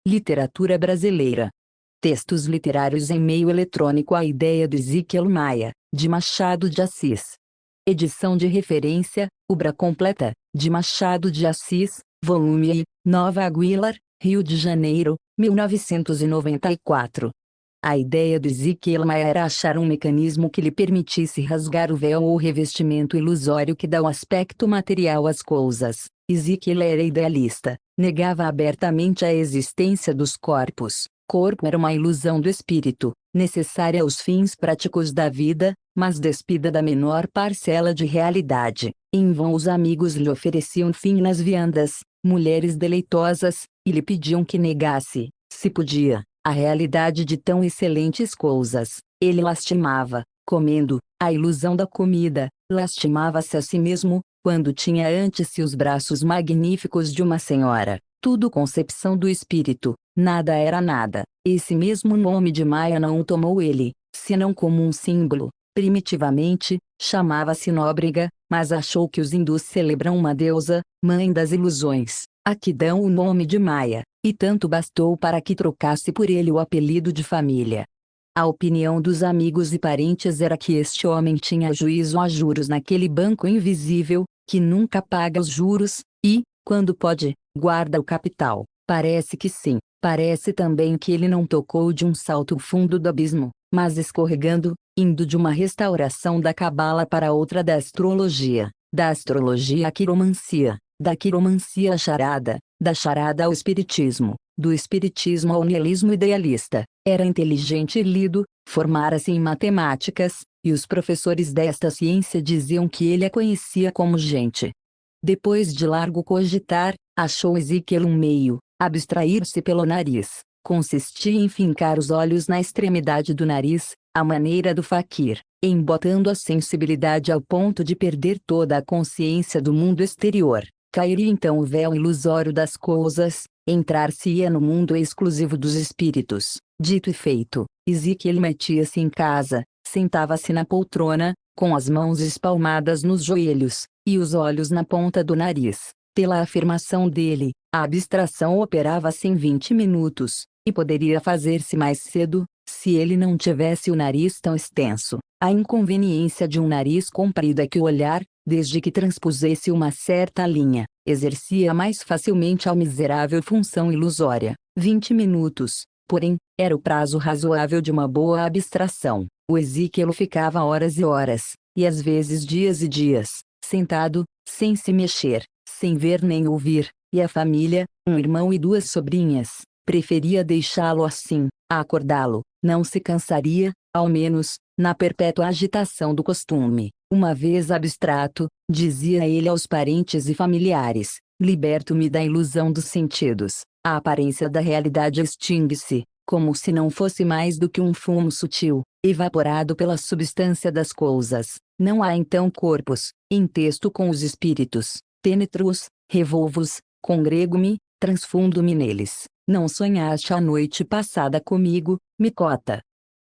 Literatura brasileira. Textos literários em meio eletrônico. A ideia de Ezequiel Maia, de Machado de Assis. Edição de referência, Obra completa, de Machado de Assis, volume I, Nova Aguilar, Rio de Janeiro, 1994. A ideia de Ezequiel Maia era achar um mecanismo que lhe permitisse rasgar o véu ou revestimento ilusório que dá o aspecto material às coisas. Ezequiel era idealista, negava abertamente a existência dos corpos. Corpo era uma ilusão do espírito, necessária aos fins práticos da vida, mas despida da menor parcela de realidade. Em vão os amigos lhe ofereciam finas viandas, mulheres deleitosas, e lhe pediam que negasse, se podia, a realidade de tão excelentes coisas. Ele lastimava, comendo, a ilusão da comida, lastimava-se a si mesmo, quando tinha ante si os braços magníficos de uma senhora. Tudo concepção do espírito, nada era nada. Esse mesmo nome de Maia não o tomou ele, senão como um símbolo. Primitivamente, chamava-se Nóbrega, mas achou que os hindus celebram uma deusa, mãe das ilusões, a que dão o nome de Maia, e tanto bastou para que trocasse por ele o apelido de família. A opinião dos amigos e parentes era que este homem tinha juízo a juros naquele banco invisível, que nunca paga os juros, e, quando pode, guarda o capital. Parece que sim, parece também que ele não tocou de um salto fundo do abismo, mas escorregando, indo de uma restauração da cabala para outra da astrologia à quiromancia, da quiromancia à charada, da charada ao espiritismo, do espiritismo ao niilismo idealista. Era inteligente e lido, formara-se em matemáticas, e os professores desta ciência diziam que ele a conhecia como gente. Depois de largo cogitar, achou Ezequiel um meio, abstrair-se pelo nariz. Consistia em fincar os olhos na extremidade do nariz, à maneira do faquir, embotando a sensibilidade ao ponto de perder toda a consciência do mundo exterior. Cairia então o véu ilusório das coisas, entrar-se-ia no mundo exclusivo dos espíritos. Dito e feito, Ezequiel metia-se em casa, sentava-se na poltrona, com as mãos espalmadas nos joelhos, e os olhos na ponta do nariz. Pela afirmação dele, a abstração operava-se em 20 minutos, e poderia fazer-se mais cedo, se ele não tivesse o nariz tão extenso. A inconveniência de um nariz comprido é que o olhar, desde que transpusesse uma certa linha, exercia mais facilmente a miserável função ilusória. 20 minutos, porém, era o prazo razoável de uma boa abstração. O Ezequiel ficava horas e horas, e às vezes dias e dias, sentado, sem se mexer, sem ver nem ouvir, e a família, um irmão e duas sobrinhas, preferia deixá-lo assim. A acordá-lo, não se cansaria, ao menos, na perpétua agitação do costume. Uma vez abstrato, dizia ele aos parentes e familiares, liberto-me da ilusão dos sentidos. A aparência da realidade extingue-se, como se não fosse mais do que um fumo sutil, evaporado pela substância das coisas. Não há então corpos, em texto com os espíritos, penetro-os, revolvo-os, congrego-me, transfundo-me neles. Não sonhaste a noite passada comigo, Micota?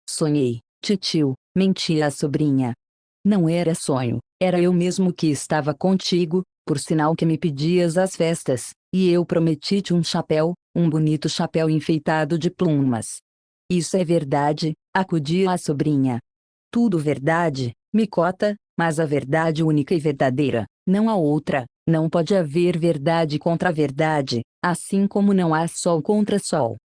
Sonhei, titio, mentia a sobrinha. Não era sonho, era eu mesmo que estava contigo, por sinal que me pedias às festas, e eu prometi-te um chapéu, um bonito chapéu enfeitado de plumas. Isso é verdade, acudia a sobrinha. Tudo verdade, Micota, mas a verdade única e verdadeira, não há outra. Não pode haver verdade contra verdade, assim como não há sol contra sol.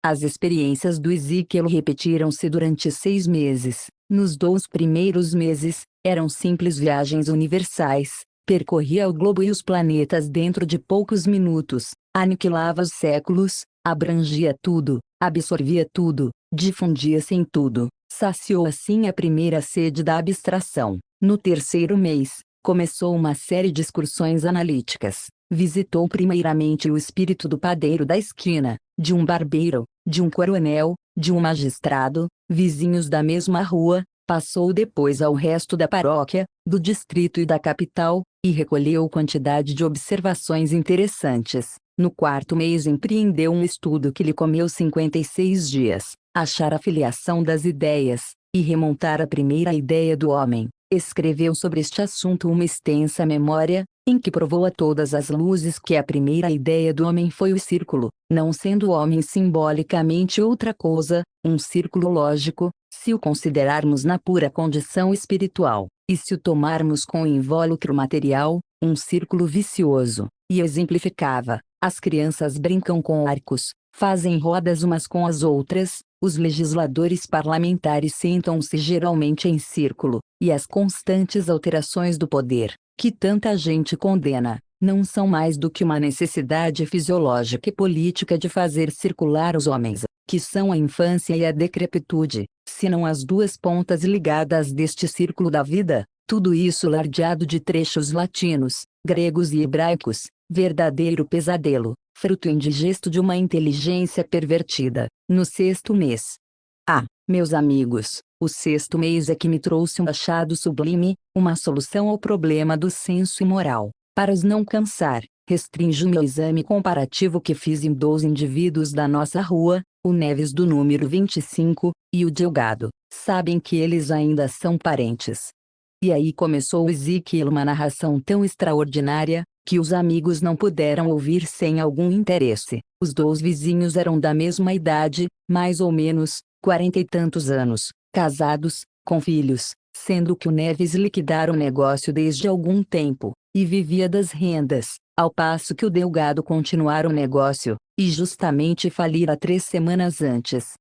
As experiências do Ezequiel repetiram-se durante 6 meses. Nos 2 primeiros meses, eram simples viagens universais. Percorria o globo e os planetas dentro de poucos minutos, aniquilava os séculos, abrangia tudo, absorvia tudo, difundia-se em tudo. Saciou assim a primeira sede da abstração. No 3º mês, começou uma série de excursões analíticas. Visitou primeiramente o espírito do padeiro da esquina, de um barbeiro, de um coronel, de um magistrado, vizinhos da mesma rua. Passou depois ao resto da paróquia, do distrito e da capital, e recolheu quantidade de observações interessantes. No 4º mês empreendeu um estudo que lhe comeu 56 dias. Achar a filiação das ideias, e remontar a primeira ideia do homem, escreveu sobre este assunto uma extensa memória, em que provou a todas as luzes que a primeira ideia do homem foi o círculo, não sendo o homem simbolicamente outra coisa, um círculo lógico, se o considerarmos na pura condição espiritual, e se o tomarmos com invólucro material, um círculo vicioso, e exemplificava: as crianças brincam com arcos, fazem rodas umas com as outras, os legisladores parlamentares sentam-se geralmente em círculo, e as constantes alterações do poder, que tanta gente condena, não são mais do que uma necessidade fisiológica e política de fazer circular os homens, que são a infância e a decrepitude, senão as duas pontas ligadas deste círculo da vida, tudo isso lardeado de trechos latinos, gregos e hebraicos, verdadeiro pesadelo, fruto indigesto de uma inteligência pervertida, no sexto mês. Ah, meus amigos, o sexto mês é que me trouxe um achado sublime, uma solução ao problema do senso imoral. Para os não cansar, restrinjo-me ao exame comparativo que fiz em 2 indivíduos da nossa rua, o Neves do número 25, e o Delgado. Sabem que eles ainda são parentes. E aí começou Ezequiel uma narração tão extraordinária, que os amigos não puderam ouvir sem algum interesse. Os 2 vizinhos eram da mesma idade, mais ou menos, 40 e tantos anos, casados, com filhos, sendo que o Neves liquidara o negócio desde algum tempo, e vivia das rendas, ao passo que o Delgado continuara o negócio, e justamente falira 3 semanas antes.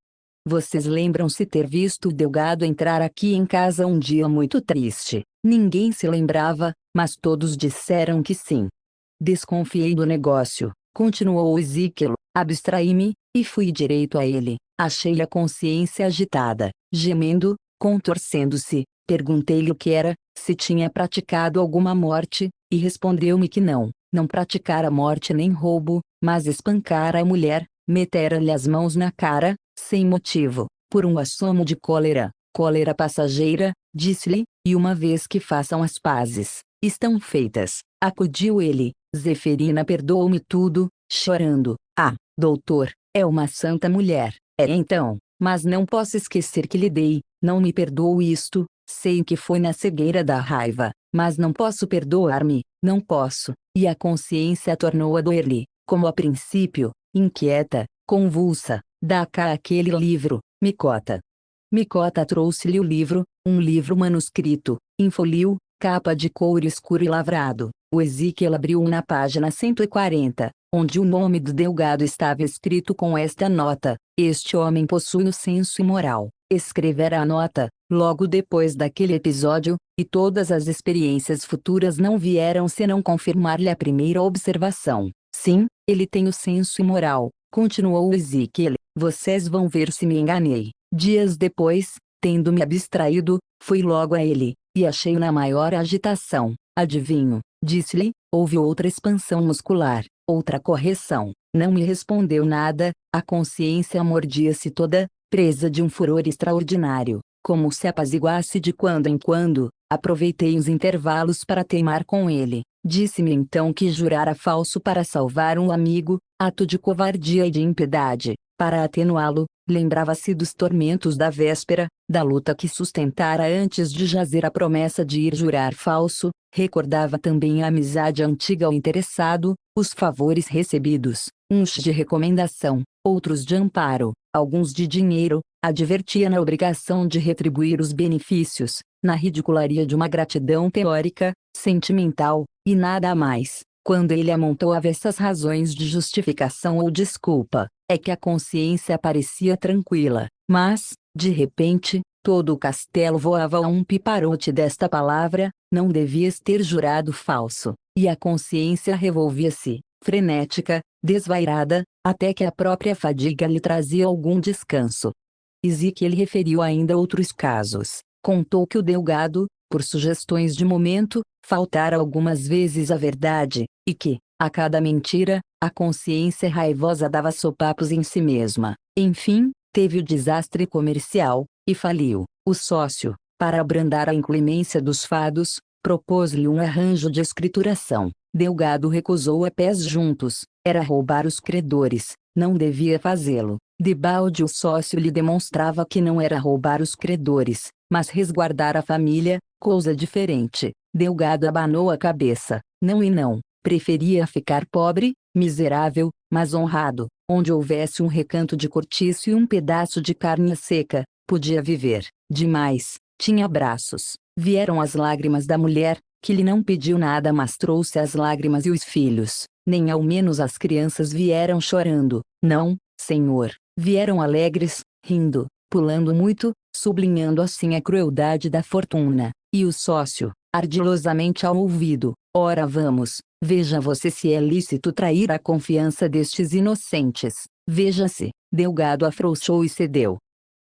Vocês lembram-se ter visto o Delgado entrar aqui em casa um dia muito triste? Ninguém se lembrava, mas todos disseram que sim. Desconfiei do negócio, continuou Ezequiel, abstraí-me, e fui direito a ele. Achei a consciência agitada, gemendo, contorcendo-se, perguntei-lhe o que era, se tinha praticado alguma morte, e respondeu-me que não praticara morte nem roubo, mas espancara a mulher, metera-lhe as mãos na cara, sem motivo, por um assomo de cólera passageira, disse-lhe, e uma vez que façam as pazes, estão feitas. Acudiu ele, Zeferina perdoou-me tudo, chorando. Ah, doutor, é uma santa mulher, é então, mas não posso esquecer que lhe dei, não me perdoo isto, sei que foi na cegueira da raiva, mas não posso perdoar-me, não posso, e a consciência tornou a doer-lhe, como a princípio, inquieta, convulsa. Dá cá aquele livro, Micota. Micota trouxe-lhe o livro, um livro manuscrito, em folio, capa de couro escuro e lavrado. O Ezequiel abriu na página 140, onde o nome do Delgado estava escrito com esta nota: este homem possui o senso imoral. Escrevera a nota, logo depois daquele episódio, e todas as experiências futuras não vieram senão confirmar-lhe a primeira observação. Sim, ele tem o senso imoral, continuou Ezequiel. Vocês vão ver se me enganei. Dias depois, tendo-me abstraído, fui logo a ele, e achei-o na maior agitação. Adivinho, disse-lhe, houve outra expansão muscular, outra correção. Não me respondeu nada, a consciência mordia-se toda, presa de um furor extraordinário, como se apaziguasse de quando em quando. Aproveitei os intervalos para teimar com ele. Disse-me então que jurara falso para salvar um amigo, ato de covardia e de impiedade. Para atenuá-lo, lembrava-se dos tormentos da véspera, da luta que sustentara antes de jazer a promessa de ir jurar falso, recordava também a amizade antiga ao interessado, os favores recebidos, uns de recomendação, outros de amparo, alguns de dinheiro, advertia na obrigação de retribuir os benefícios, na ridicularia de uma gratidão teórica, sentimental, e nada mais. Quando ele amontava essas razões de justificação ou desculpa, é que a consciência parecia tranquila, mas, de repente, todo o castelo voava a um piparote desta palavra: não devias ter jurado falso, e a consciência revolvia-se, frenética, desvairada, até que a própria fadiga lhe trazia algum descanso. Ezequiel referiu ainda outros casos. Contou que o Delgado, por sugestões de momento, faltara algumas vezes à verdade, e que, a cada mentira, a consciência raivosa dava sopapos em si mesma. Enfim, teve o desastre comercial, e faliu. O sócio, para abrandar a inclemência dos fados, propôs-lhe um arranjo de escrituração. Delgado recusou a pés juntos. Era roubar os credores, não devia fazê-lo. Debalde o sócio lhe demonstrava que não era roubar os credores, mas resguardar a família, Coisa diferente. Delgado abanou a cabeça. Não e não. Preferia ficar pobre, miserável, mas honrado. Onde houvesse um recanto de cortiço e um pedaço de carne seca, podia viver. Demais. Tinha braços. Vieram as lágrimas da mulher, que lhe não pediu nada, mas trouxe as lágrimas e os filhos. Nem ao menos as crianças vieram chorando. Não, senhor. Vieram alegres, rindo, pulando muito, sublinhando assim a crueldade da fortuna. E o sócio, ardilosamente ao ouvido: ora vamos, veja você se é lícito trair a confiança destes inocentes. Veja-se. Delgado afrouxou e cedeu.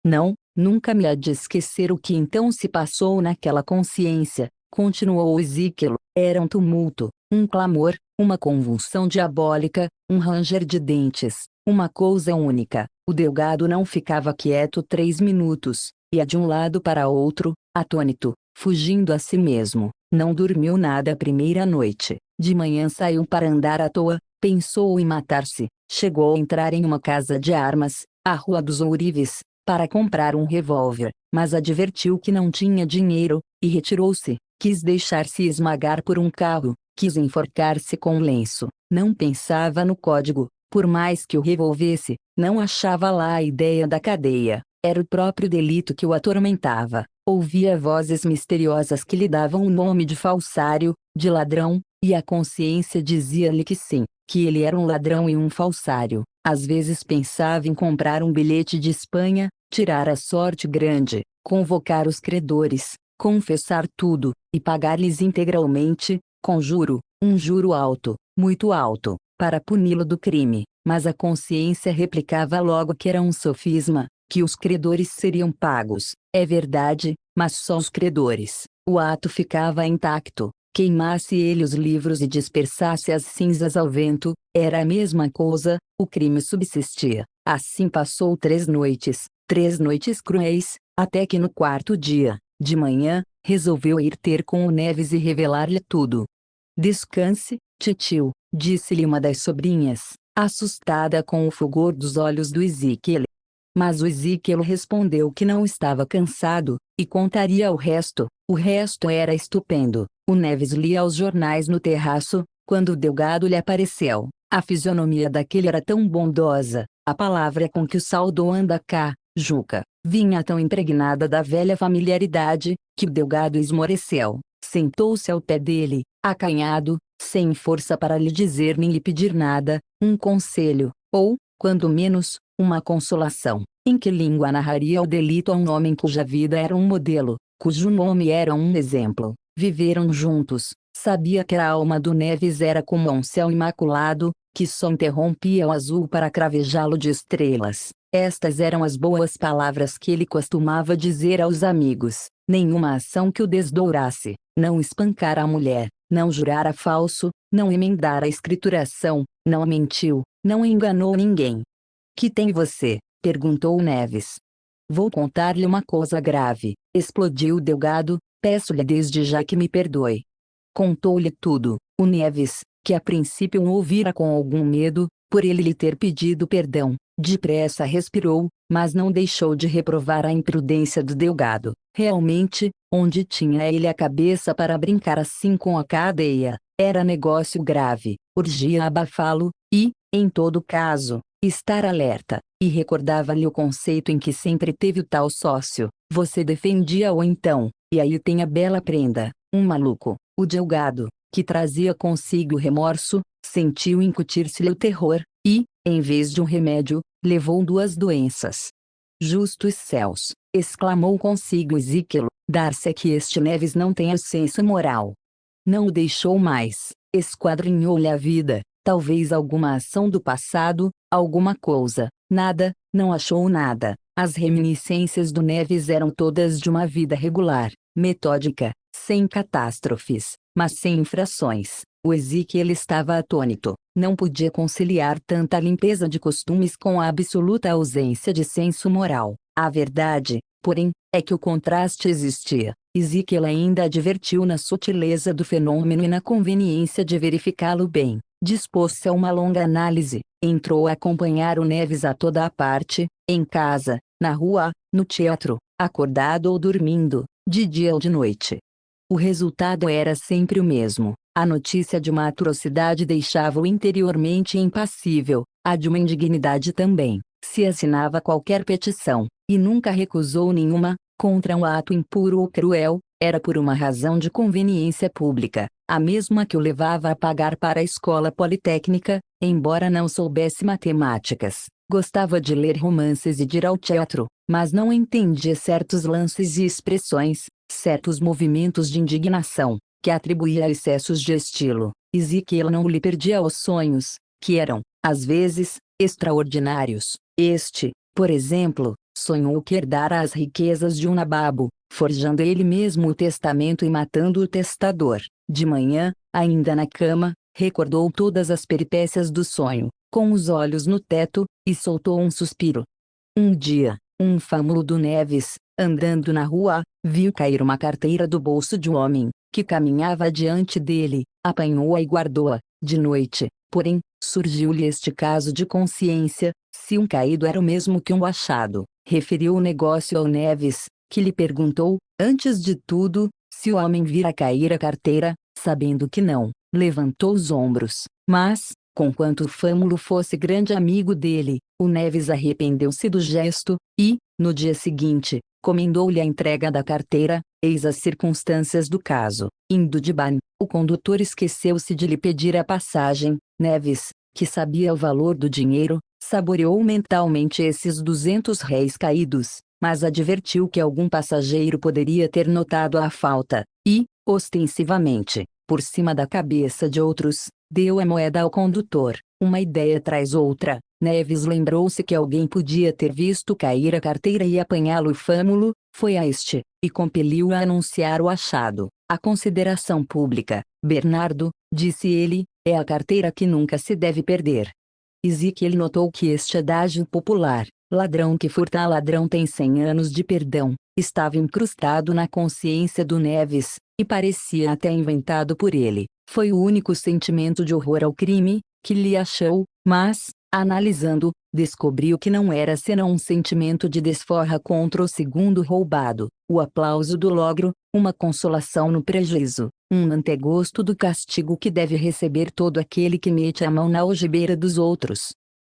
Não, nunca me há de esquecer o que então se passou naquela consciência, continuou Ezequiel. Era um tumulto, um clamor, uma convulsão diabólica, um ranger de dentes, uma coisa única. O Delgado não ficava quieto 3 minutos, ia de um lado para outro, atônito, fugindo a si mesmo. Não dormiu nada a primeira noite. De manhã saiu para andar à toa, pensou em matar-se. Chegou a entrar em uma casa de armas, a Rua dos Ourives, para comprar um revólver, mas advertiu que não tinha dinheiro, e retirou-se. Quis deixar-se esmagar por um carro, quis enforcar-se com um lenço. Não pensava no código, por mais que o revolvesse, não achava lá a ideia da cadeia. Era o próprio delito que o atormentava. Ouvia vozes misteriosas que lhe davam o nome de falsário, de ladrão, e a consciência dizia-lhe que sim, que ele era um ladrão e um falsário. Às vezes pensava em comprar um bilhete de Espanha, tirar a sorte grande, convocar os credores, confessar tudo, e pagar-lhes integralmente, com juro, um juro alto, muito alto, para puni-lo do crime. Mas a consciência replicava logo que era um sofisma, que os credores seriam pagos. É verdade, mas só os credores. O ato ficava intacto. Queimasse ele os livros e dispersasse as cinzas ao vento, era a mesma coisa, o crime subsistia. Assim passou 3 noites, 3 noites cruéis, até que no 4º dia, de manhã, resolveu ir ter com o Neves e revelar-lhe tudo. Descanse, titio, disse-lhe uma das sobrinhas, assustada com o fulgor dos olhos do Ezequiel. Mas o Ezequiel respondeu que não estava cansado, e contaria o resto. O resto era estupendo. O Neves lia os jornais no terraço, quando o Delgado lhe apareceu. A fisionomia daquele era tão bondosa, a palavra com que o saudou: anda cá, Juca, vinha tão impregnada da velha familiaridade, que o Delgado esmoreceu. Sentou-se ao pé dele, acanhado, sem força para lhe dizer nem lhe pedir nada, um conselho, ou, quando menos, uma consolação. Em que língua narraria o delito a um homem cuja vida era um modelo, cujo nome era um exemplo? Viveram juntos. Sabia que a alma do Neves era como um céu imaculado, que só interrompia o azul para cravejá-lo de estrelas. Estas eram as boas palavras que ele costumava dizer aos amigos. Nenhuma ação que o desdourasse, não espancara a mulher, não jurara falso, não emendara a escrituração, não mentiu, não enganou ninguém. Que tem você? Perguntou o Neves. Vou contar-lhe uma coisa grave, explodiu o Delgado, peço-lhe desde já que me perdoe. Contou-lhe tudo. O Neves, que a princípio o ouvira com algum medo, por ele lhe ter pedido perdão, depressa respirou, mas não deixou de reprovar a imprudência do Delgado. Realmente, onde tinha ele a cabeça para brincar assim com a cadeia? Era negócio grave, urgia abafá-lo, e, em todo caso, estar alerta, e recordava-lhe o conceito em que sempre teve o tal sócio. Você defendia-o então, e aí tem a bela prenda. Um maluco, o Delgado, que trazia consigo o remorso, sentiu incutir-se-lhe o terror, e, em vez de um remédio, levou 2 doenças. Justos céus, exclamou consigo Ezequiel, dar-se é que este Neves não tenha senso moral. Não o deixou mais, esquadrinhou-lhe a vida, talvez alguma ação do passado, alguma coisa, nada, não achou nada. As reminiscências do Neves eram todas de uma vida regular, metódica, sem catástrofes, mas sem infrações. O Ezequiel estava atônito, não podia conciliar tanta limpeza de costumes com a absoluta ausência de senso moral. A verdade, porém, é que o contraste existia. Ezequiel ainda advertiu na sutileza do fenômeno e na conveniência de verificá-lo bem. Dispôs-se a uma longa análise, entrou a acompanhar o Neves a toda a parte, em casa, na rua, no teatro, acordado ou dormindo, de dia ou de noite. O resultado era sempre o mesmo. A notícia de uma atrocidade deixava-o interiormente impassível, a de uma indignidade também. Se assinava qualquer petição, e nunca recusou nenhuma, contra um ato impuro ou cruel, era por uma razão de conveniência pública, a mesma que o levava a pagar para a escola politécnica, embora não soubesse matemáticas. Gostava de ler romances e de ir ao teatro, mas não entendia certos lances e expressões, certos movimentos de indignação, que atribuía a excessos de estilo. Ezequiel não lhe perdia os sonhos, que eram, às vezes, extraordinários. Este, por exemplo, sonhou que herdara as riquezas de um nababo, forjando ele mesmo o testamento e matando o testador. De manhã, ainda na cama, recordou todas as peripécias do sonho, com os olhos no teto, e soltou um suspiro. Um dia, um fâmulo do Neves, andando na rua, viu cair uma carteira do bolso de um homem, que caminhava diante dele, apanhou-a e guardou-a. De noite, porém, surgiu-lhe este caso de consciência: se um caído era o mesmo que um achado. Referiu o negócio ao Neves, que lhe perguntou, antes de tudo, se o homem vira cair a carteira. Sabendo que não, levantou os ombros. Mas, conquanto o fâmulo fosse grande amigo dele, o Neves arrependeu-se do gesto, e, no dia seguinte, comendou-lhe a entrega da carteira. Eis as circunstâncias do caso. Indo de Ban, o condutor esqueceu-se de lhe pedir a passagem. Neves, que sabia o valor do dinheiro, saboreou mentalmente esses 200 réis caídos, mas advertiu que algum passageiro poderia ter notado a falta, e, ostensivamente, por cima da cabeça de outros, deu a moeda ao condutor. Uma ideia traz outra. Neves lembrou-se que alguém podia ter visto cair a carteira e apanhá-lo fâmulo, foi a este, e compeliu-o a anunciar o achado. A consideração pública, Bernardo, disse ele, é a carteira que nunca se deve perder. Ezequiel notou que este adágio popular, ladrão que furta a ladrão tem 100 anos de perdão, estava incrustado na consciência do Neves, e parecia até inventado por ele. Foi o único sentimento de horror ao crime, que lhe achou, mas, analisando, descobriu que não era senão um sentimento de desforra contra o segundo roubado, o aplauso do logro, uma consolação no prejuízo, um antegosto do castigo que deve receber todo aquele que mete a mão na algibeira dos outros.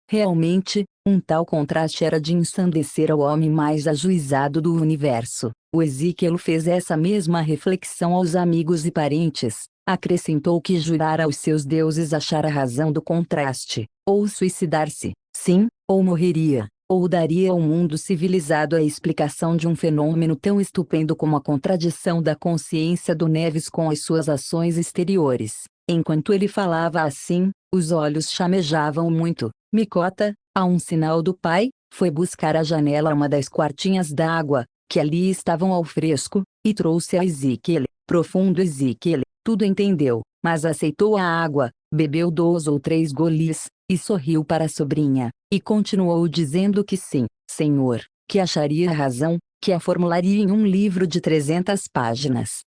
Realmente, um tal contraste era de ensandecer ao homem mais ajuizado do universo. O Ezequiel fez essa mesma reflexão aos amigos e parentes, acrescentou que jurara aos seus deuses achar a razão do contraste, ou suicidar-se, sim, ou morreria, ou daria ao mundo civilizado a explicação de um fenômeno tão estupendo como a contradição da consciência do Neves com as suas ações exteriores. Enquanto ele falava assim, os olhos chamejavam muito. Micota, a um sinal do pai, foi buscar à janela uma das quartinhas d'água, que ali estavam ao fresco, e trouxe a Ezequiel. Profundo Ezequiel, tudo entendeu, mas aceitou a água, bebeu 2 ou 3 goles, e sorriu para a sobrinha, e continuou dizendo que sim, senhor, que acharia a razão, que a formularia em um livro de 300 páginas.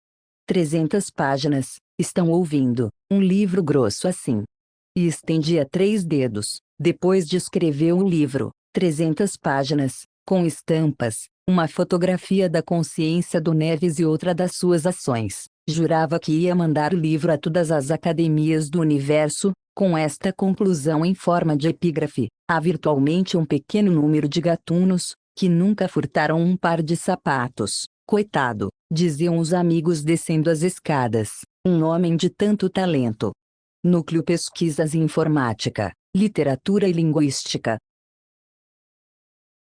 300 páginas, estão ouvindo, um livro grosso assim. E estendia 3 dedos. Depois de escrever um livro, 300 páginas, com estampas, uma fotografia da consciência do Neves e outra das suas ações. Jurava que ia mandar o livro a todas as academias do universo, com esta conclusão em forma de epígrafe: há virtualmente um pequeno número de gatunos, que nunca furtaram um par de sapatos. Coitado, diziam os amigos descendo as escadas, um homem de tanto talento. Núcleo Pesquisas em Informática, Literatura e Linguística,